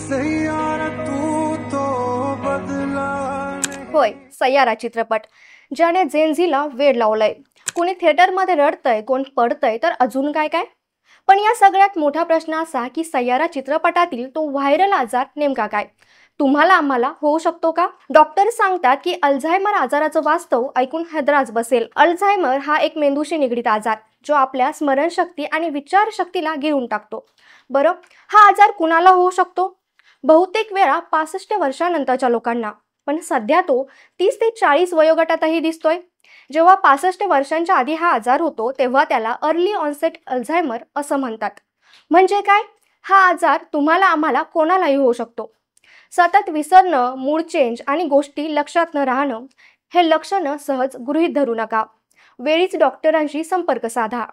सैयारा तू तो बदला होय, सैयारा चित्रपट ज्याने जेनझीला वेड लावलंय. कोणी थिएटरमध्ये रडतंय, कोण पडतंय, तर अजून काय काय. पण या सगळ्यात मोठा प्रश्न असा की सैयारा चित्रपटातील तो व्हायरल आजार नेमका काय, तुम्हाला आम्हाला होऊ शकतो का? डॉक्टर सांगतात की अल्झायमर आजाराचं वास्तव ऐकून हैदराच बसेल. अल्झायमर हा एक मेंदूशी निगडीत आजार जो आपल्या स्मरणशक्ती आणि विचारशक्तीला गिळून टाकतो. बरं, हा आजार कुणाला होऊ शकतो? बहुतेक वेळा 65 वर्षानंतरच्या लोकांना, पण सध्या तो 30 ते 40 वयोगटातही दिसतोय. जेव्हा 65 वर्षांच्या आधी हा आजार होतो तेव्हा त्याला अर्ली ऑनसेट अल्झायमर असं म्हणतात. म्हणजे काय? हा आजार तुम्हाला आम्हाला कोणालाही होऊ शकतो. सतत विसरणं, मूड चेंज आणि गोष्टी लक्षात न राहणं हे लक्षणं सहज गृहीत धरू नका. वेळीच डॉक्टरांशी संपर्क साधा.